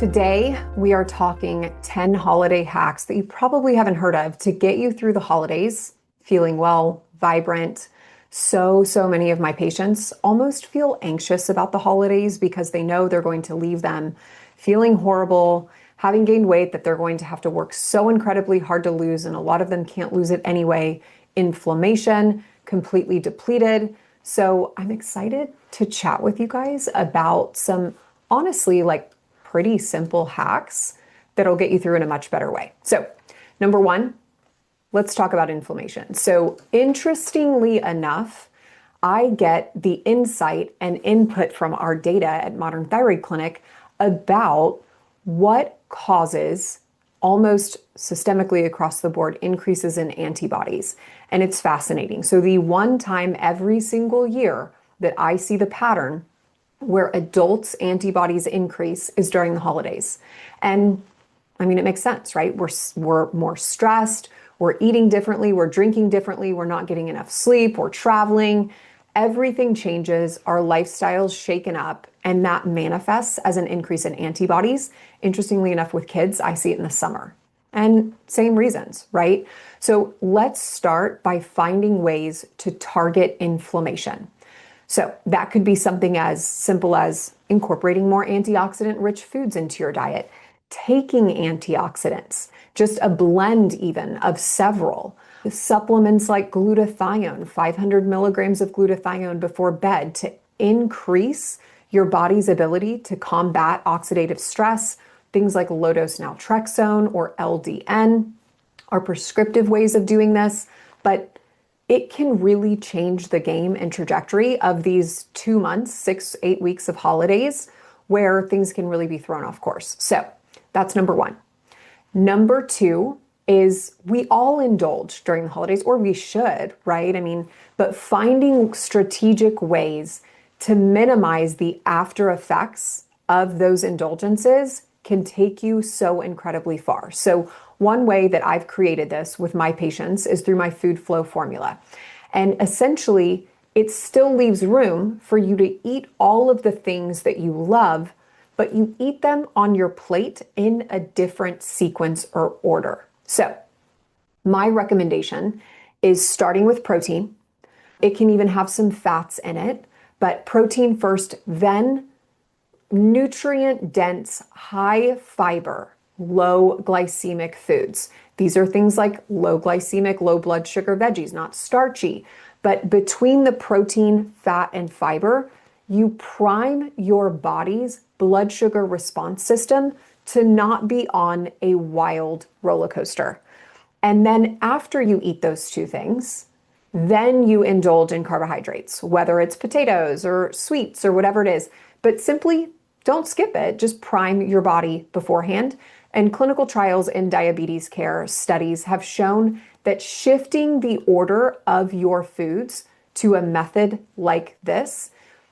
Today, we are talking 10 holiday hacks that you probably haven't heard of to get you through the holidays, feeling well, vibrant. So many of my patients almost feel anxious about the holidays because they know they're going to leave them feeling horrible, having gained weight that they're going to have to work so incredibly hard to lose, and a lot of them can't lose it anyway. Inflammation, completely depleted. So I'm excited to chat with you guys about some, honestly, pretty simple hacks that'll get you through in a much better way. So, number one, let's talk about inflammation. So, interestingly enough, I get the insight and input from our data at Modern Thyroid Clinic about what causes almost systemically across the board increases in antibodies. And it's fascinating. So, the one time every single year that I see the pattern where adults' antibodies increase is during the holidays. And I mean, it makes sense, right? We're more stressed, we're eating differently, we're drinking differently, we're not getting enough sleep, we're traveling. Everything changes, our lifestyle's shaken up, and that manifests as an increase in antibodies. Interestingly enough, with kids, I see it in the summer. And same reasons, right? So let's start by finding ways to target inflammation. So that could be something as simple as incorporating more antioxidant-rich foods into your diet, taking antioxidants, just a blend even of several. Supplements like glutathione, 500 milligrams of glutathione before bed to increase your body's ability to combat oxidative stress. Things like low-dose naltrexone or LDN are prescriptive ways of doing this, but it can really change the game and trajectory of these 2 months, 6-8 weeks of holidays where things can really be thrown off course. So that's number one. Number two is we all indulge during the holidays, or we should, right? I mean, but finding strategic ways to minimize the after effects of those indulgences can take you so incredibly far. So one way that I've created this with my patients is through my food flow formula. And essentially, it still leaves room for you to eat all of the things that you love, but you eat them on your plate in a different sequence or order. So my recommendation is starting with protein. It can even have some fats in it, but protein first, then nutrient-dense, high fiber, low glycemic foods. These are things like low glycemic, low blood sugar veggies, not starchy. But between the protein, fat, and fiber, you prime your body's blood sugar response system to not be on a wild roller coaster. And then after you eat those two things, then you indulge in carbohydrates, whether it's potatoes or sweets or whatever it is. But simply don't skip it. Just prime your body beforehand. And clinical trials in diabetes care studies have shown that shifting the order of your foods to a method like this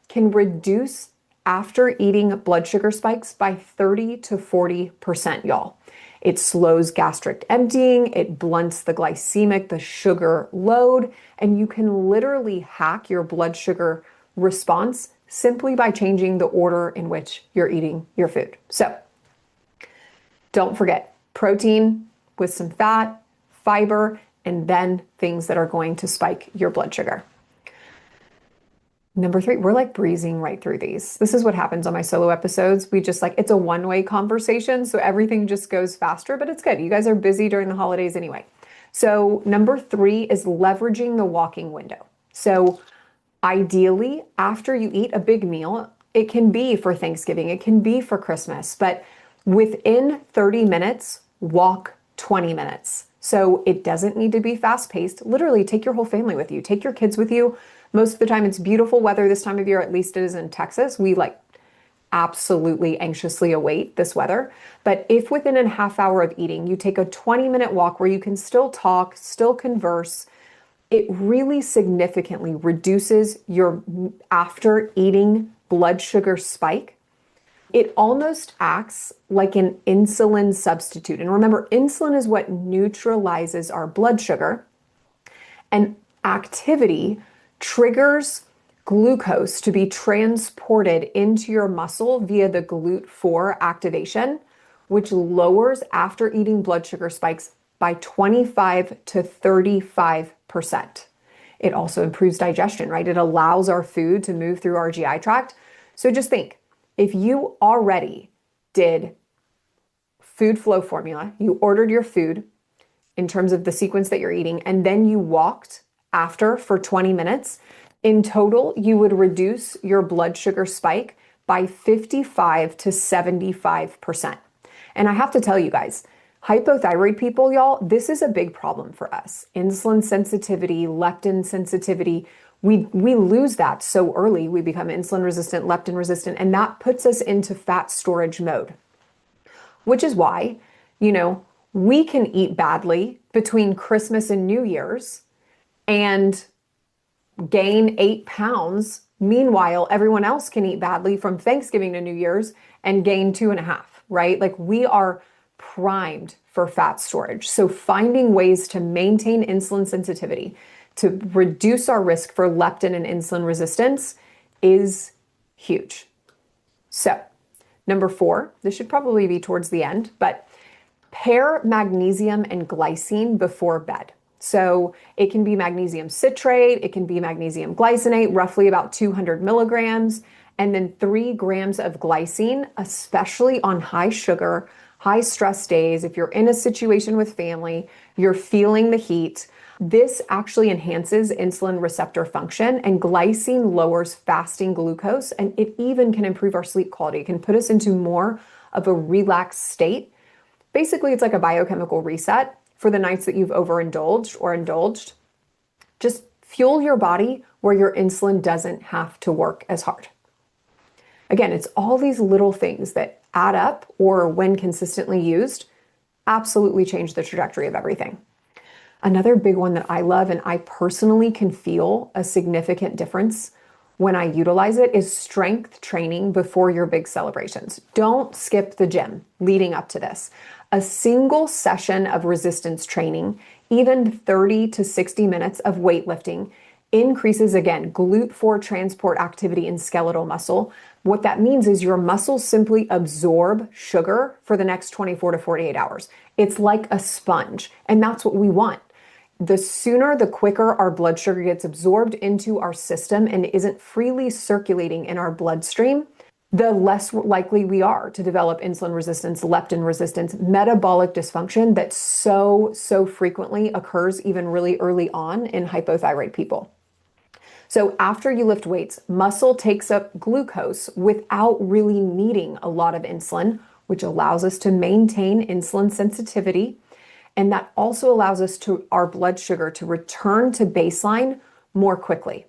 can reduce after eating blood sugar spikes by 30 to 40%, y'all. It slows gastric emptying, it blunts the glycemic, the sugar load, and you can literally hack your blood sugar response simply by changing the order in which you're eating your food. So don't forget protein with some fat, fiber, and then things that are going to spike your blood sugar. Number three, we're breezing right through these. This is what happens on my solo episodes. We just it's a one-way conversation, so everything just goes faster, but it's good. You guys are busy during the holidays anyway. So number three is leveraging the walking window. So ideally, after you eat a big meal, it can be for Thanksgiving, it can be for Christmas, but within 30 minutes, walk 20 minutes. So it doesn't need to be fast-paced. Literally, take your whole family with you. Take your kids with you. Most of the time, it's beautiful weather this time of year, at least it is in Texas. We absolutely anxiously await this weather. But if within a half hour of eating, you take a 20-minute walk where you can still talk, still converse, it really significantly reduces your after eating blood sugar spike. It almost acts like an insulin substitute. And remember, insulin is what neutralizes our blood sugar, and activity triggers glucose to be transported into your muscle via the GLUT4 activation, which lowers after eating blood sugar spikes by 25 to 35%. It also improves digestion, right? It allows our food to move through our GI tract. So just think, if you already did food flow formula, you ordered your food in terms of the sequence that you're eating, and then you walked after for 20 minutes, in total, you would reduce your blood sugar spike by 55 to 75%. And I have to tell you guys, hypothyroid people, y'all, this is a big problem for us. Insulin sensitivity, leptin sensitivity, we lose that so early. We become insulin resistant, leptin resistant, and that puts us into fat storage mode. Which is why, we can eat badly between Christmas and New Year's and gain 8 pounds. Meanwhile, everyone else can eat badly from Thanksgiving to New Year's and gain 2.5, right? Like, we are primed for fat storage. So finding ways to maintain insulin sensitivity, to reduce our risk for leptin and insulin resistance is huge. So number 4, this should probably be towards the end, but pair magnesium and glycine before bed. So it can be magnesium citrate, it can be magnesium glycinate, roughly about 200 milligrams, and then 3 grams of glycine, especially on high sugar, high stress days. If you're in a situation with family, you're feeling the heat, this actually enhances insulin receptor function, and glycine lowers fasting glucose, and it even can improve our sleep quality. It can put us into more of a relaxed state. Basically, it's like a biochemical reset for the nights that you've overindulged or indulged. Just fuel your body where your insulin doesn't have to work as hard. Again, it's all these little things that add up, or when consistently used, absolutely change the trajectory of everything. Another big one that I love, and I personally can feel a significant difference when I utilize it, is strength training before your big celebrations. Don't skip the gym leading up to this. A single session of resistance training, even 30 to 60 minutes of weightlifting, increases, again, GLUT4 transport activity in skeletal muscle. What that means is your muscles simply absorb sugar for the next 24 to 48 hours. It's like a sponge, and that's what we want. The sooner, the quicker our blood sugar gets absorbed into our system and isn't freely circulating in our bloodstream, the less likely we are to develop insulin resistance, leptin resistance, metabolic dysfunction that so frequently occurs even really early on in hypothyroid people. So after you lift weights, muscle takes up glucose without really needing a lot of insulin, which allows us to maintain insulin sensitivity. And that also allows us our blood sugar to return to baseline more quickly.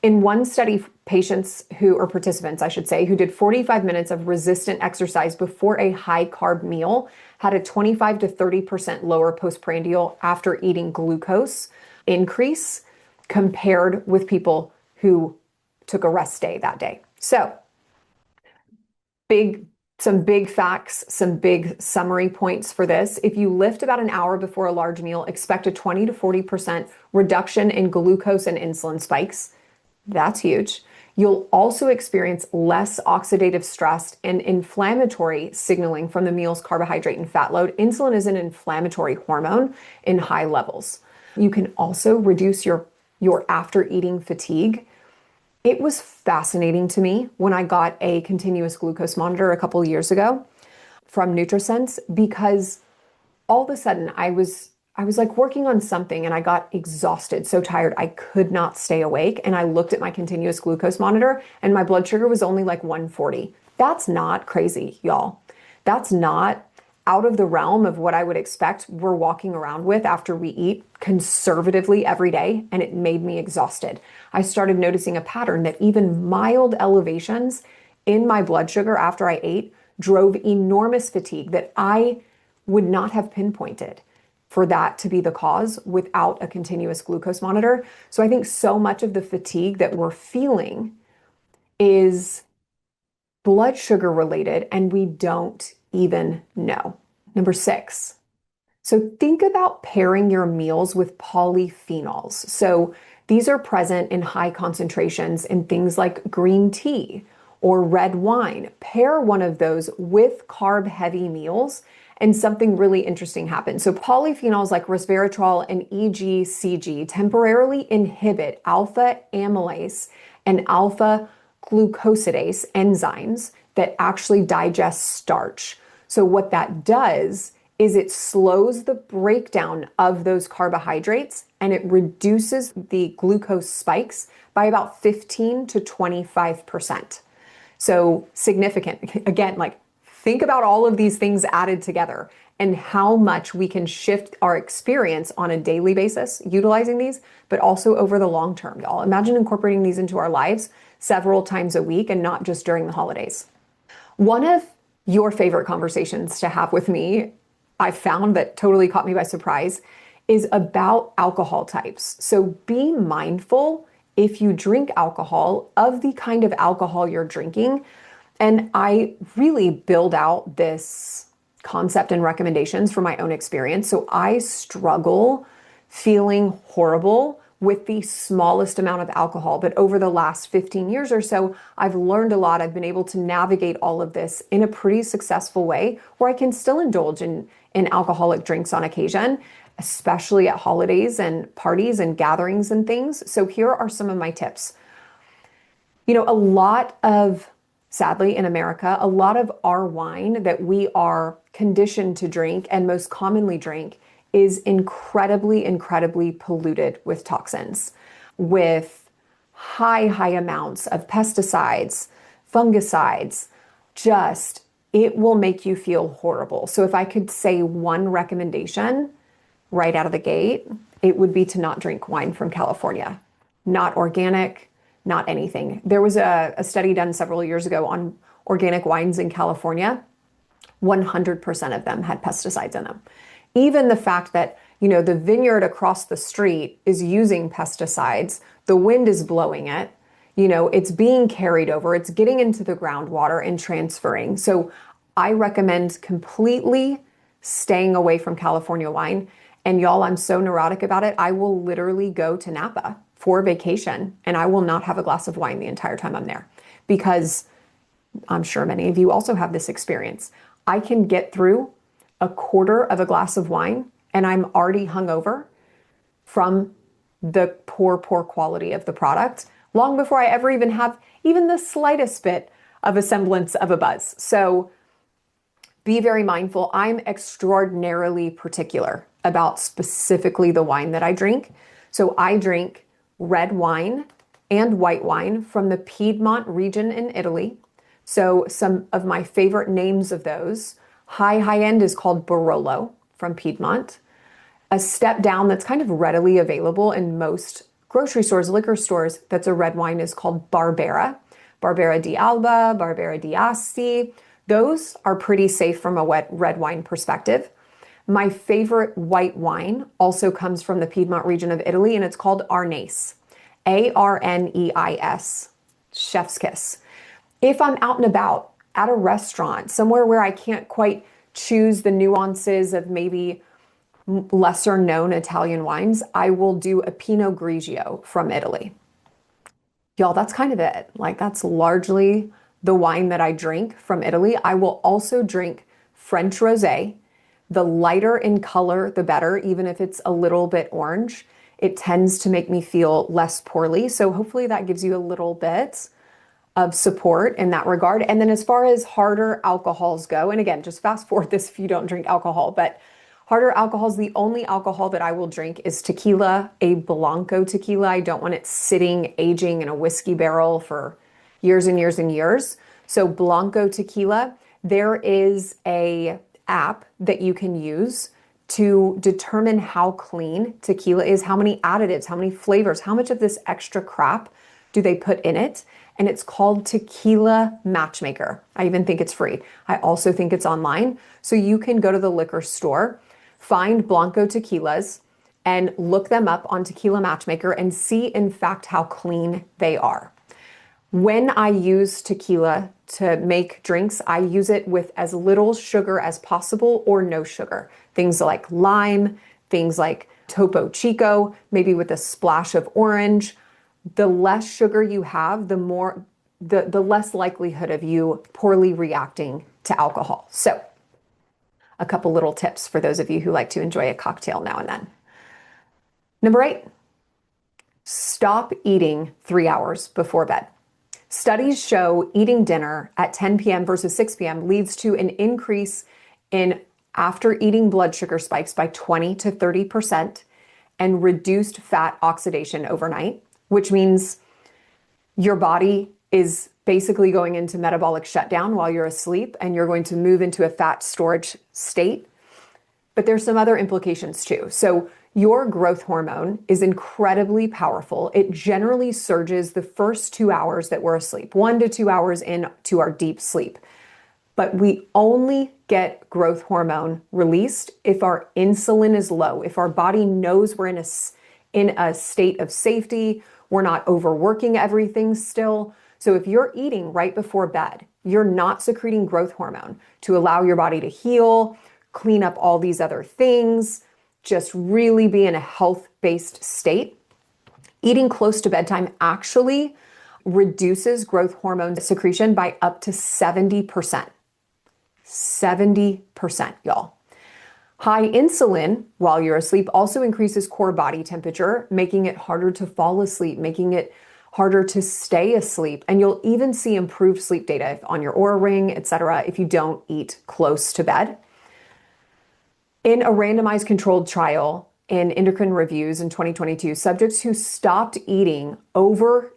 In one study, participants, I should say, who did 45 minutes of resistant exercise before a high carb meal had a 25 to 30% lower postprandial after eating glucose increase compared with people who took a rest day that day. So some big facts, some big summary points for this. If you lift about an hour before a large meal, expect a 20 to 40% reduction in glucose and insulin spikes. That's huge. You'll also experience less oxidative stress and inflammatory signaling from the meal's carbohydrate and fat load. Insulin is an inflammatory hormone in high levels. You can also reduce your after eating fatigue. It was fascinating to me when I got a continuous glucose monitor a couple of years ago from Nutrisense, because all of a sudden I was like working on something and I got exhausted, so tired I could not stay awake, and I looked at my continuous glucose monitor and my blood sugar was only like 140. That's not crazy, y'all. That's not out of the realm of what I would expect we're walking around with after we eat conservatively every day, and it made me exhausted. I started noticing a pattern that even mild elevations in my blood sugar after I ate drove enormous fatigue that I would not have pinpointed for that to be the cause without a continuous glucose monitor. So I think so much of the fatigue that we're feeling is blood sugar related, and we don't even know. Number 6. So think about pairing your meals with polyphenols. So These are present in high concentrations in things like green tea or red wine. Pair one of those with carb-heavy meals and something really interesting happens. So polyphenols like resveratrol and EGCG temporarily inhibit alpha amylase and alpha glucosidase enzymes that actually digest starch. So what that does is it slows the breakdown of those carbohydrates and it reduces the glucose spikes by about 15 to 25%. So significant. Again, like think about all of these things added together and how much we can shift our experience on a daily basis utilizing these, but also over the long term, y'all. Imagine incorporating these into our lives several times a week and not just during the holidays. One of your favorite conversations to have with me, I found that totally caught me by surprise, is about alcohol types. So be mindful if you drink alcohol of the kind of alcohol you're drinking. And I really build out this concept and recommendations from my own experience. So I struggle feeling horrible with the smallest amount of alcohol. But over the last 15 years or so, I've learned a lot. I've been able to navigate all of this in a pretty successful way where I can still indulge in alcoholic drinks on occasion, especially at holidays and parties and gatherings and things. So here are some of my tips. You know, sadly in America, a lot of our wine that we are conditioned to drink and most commonly drink is incredibly, incredibly polluted with toxins, with high amounts of pesticides, fungicides. Just, it will make you feel horrible. So if I could say one recommendation right out of the gate, it would be to not drink wine from California. Not organic, not anything. There was a study done several years ago on organic wines in California. 100% of them had pesticides in them. Even the fact that, you know, the vineyard across the street is using pesticides, the wind is blowing it, you know, it's being carried over, it's getting into the groundwater and transferring. So I recommend completely staying away from California wine. And y'all, I'm so neurotic about it. I will literally go to Napa for vacation and I will not have a glass of wine the entire time I'm there, because I'm sure many of you also have this experience. I can get through a quarter of a glass of wine and I'm already hungover from the poor quality of the product long before I ever even have even the slightest bit of a semblance of a buzz. So be very mindful. I'm extraordinarily particular about specifically the wine that I drink. So I drink red wine and white wine from the Piedmont region in Italy. So some of my favorite names of those, high end is called Barolo from Piedmont. A step down that's kind of readily available in most grocery stores, liquor stores, that's a red wine is called Barbera. Barbera di Alba, Barbera di Asti. Those are pretty safe from a red wine perspective. My favorite white wine also comes from the Piedmont region of Italy, and it's called Arneis. Arneis. Chef's kiss. If I'm out and about at a restaurant, somewhere where I can't quite choose the nuances of maybe lesser known Italian wines, I will do a Pinot Grigio from Italy. Y'all, that's kind of it. Like, that's largely the wine that I drink from Italy. I will also drink French rosé. The lighter in color, the better, even if it's a little bit orange. It tends to make me feel less poorly. So hopefully that gives you a little bit of support in that regard. And then as far as harder alcohols go, and again, just fast forward this if you don't drink alcohol, but harder alcohols, the only alcohol that I will drink is tequila, a Blanco tequila. I don't want it sitting, aging in a whiskey barrel for years and years and years. So Blanco tequila, there is a app that you can use to determine how clean tequila is, how many additives, how many flavors, how much of this extra crap do they put in it. And it's called Tequila Matchmaker. I even think it's free. I also think it's online. So you can go to the liquor store, find Blanco tequilas, and look them up on Tequila Matchmaker and see in fact how clean they are. When I use tequila to make drinks, I use it with as little sugar as possible or no sugar. Things like lime, things like Topo Chico, maybe with a splash of orange. The less sugar you have, the less likelihood of you poorly reacting to alcohol. So a couple little tips for those of you who like to enjoy a cocktail now and then. Number 8, stop eating 3 hours before bed. Studies show eating dinner at 10 p.m. versus 6 p.m. leads to an increase in after eating blood sugar spikes by 20 to 30% and reduced fat oxidation overnight, which means your body is basically going into metabolic shutdown while you're asleep and you're going to move into a fat storage state. But there's some other implications too. So your growth hormone is incredibly powerful. It generally surges the first 2 hours that we're asleep, 1 to 2 hours into our deep sleep. But we only get growth hormone released if our insulin is low, if our body knows we're in a state of safety, we're not overworking everything still. So if you're eating right before bed, you're not secreting growth hormone to allow your body to heal, clean up all these other things, just really be in a health-based state. Eating close to bedtime actually reduces growth hormone secretion by up to 70%. 70%, y'all. High insulin while you're asleep also increases core body temperature, making it harder to fall asleep, making it harder to stay asleep. And you'll even see improved sleep data on your Oura Ring, etc., if you don't eat close to bed. In a randomized controlled trial in Endocrine Reviews in 2022, subjects who stopped eating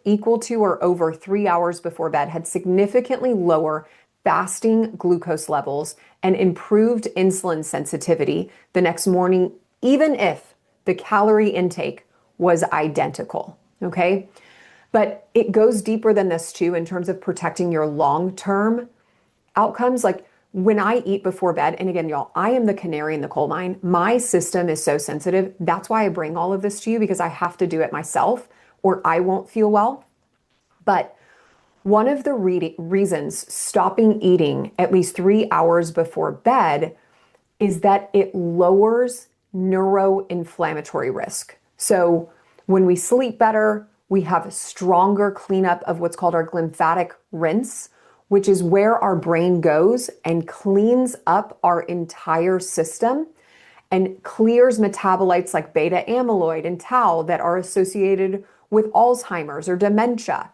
equal to or over 3 hours before bed had significantly lower fasting glucose levels and improved insulin sensitivity the next morning, even if the calorie intake was identical, okay? But it goes deeper than this too in terms of protecting your long-term outcomes. Like when I eat before bed, and again, y'all, I am the canary in the coal mine. My system is so sensitive. That's why I bring all of this to you, because I have to do it myself or I won't feel well. But one of the reasons stopping eating at least 3 hours before bed is that it lowers neuroinflammatory risk. So when we sleep better, we have a stronger cleanup of what's called our glymphatic rinse, which is where our brain goes and cleans up our entire system and clears metabolites like beta amyloid and tau that are associated with Alzheimer's or dementia.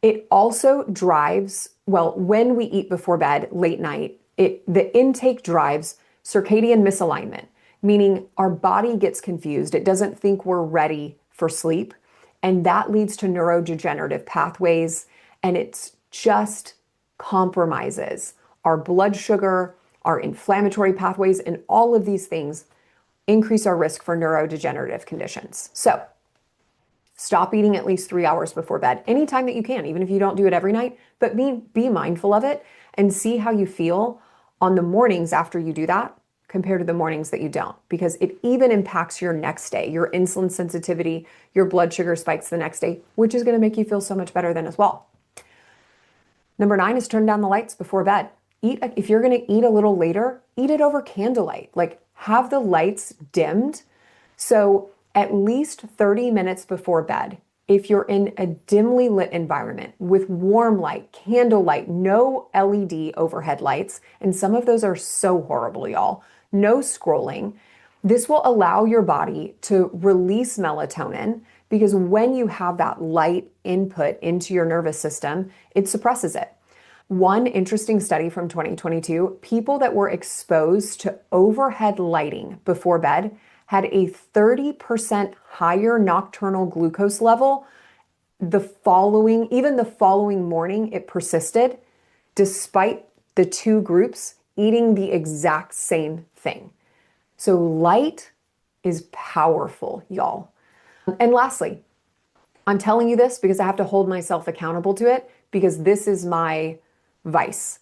It also drives, when we eat before bed late night, the intake drives circadian misalignment, meaning our body gets confused. It doesn't think we're ready for sleep. And that leads to neurodegenerative pathways, and it's just compromises our blood sugar, our inflammatory pathways, and all of these things increase our risk for neurodegenerative conditions. So stop eating at least 3 hours before bed, anytime that you can, even if you don't do it every night, but be mindful of it and see how you feel on the mornings after you do that compared to the mornings that you don't, because it even impacts your next day, your insulin sensitivity, your blood sugar spikes the next day, which is going to make you feel so much better then as well. Number 9 is turn down the lights before bed. If you're going to eat a little later, eat it over candlelight. Like have the lights dimmed. So at least 30 minutes before bed, if you're in a dimly lit environment with warm light, candlelight, no LED overhead lights, and some of those are so horrible, y'all, no scrolling, this will allow your body to release melatonin, because when you have that light input into your nervous system, it suppresses it. One interesting study from 2022, people that were exposed to overhead lighting before bed had a 30% higher nocturnal glucose level. Even the following morning, it persisted, despite the two groups eating the exact same thing. So light is powerful, y'all. And lastly, I'm telling you this because I have to hold myself accountable to it, because this is my vice.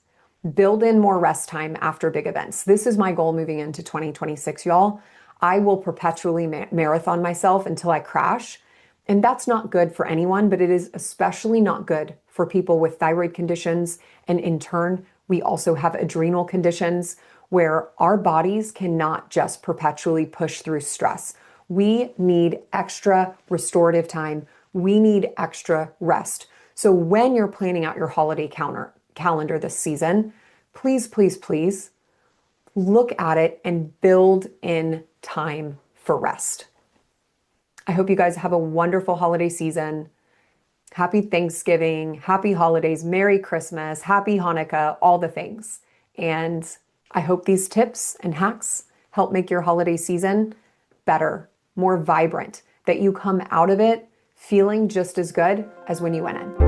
Build in more rest time after big events. This is my goal moving into 2026, y'all. I will perpetually marathon myself until I crash. And that's not good for anyone, but it is especially not good for people with thyroid conditions. And in turn, we also have adrenal conditions. where our bodies cannot just perpetually push through stress. We need extra restorative time. We need extra rest. So when you're planning out your holiday calendar this season, please, please, please look at it and build in time for rest. I hope you guys have a wonderful holiday season. Happy Thanksgiving, happy holidays, Merry Christmas, happy Hanukkah, all the things. And I hope these tips and hacks help make your holiday season better, more vibrant, that you come out of it feeling just as good as when you went in.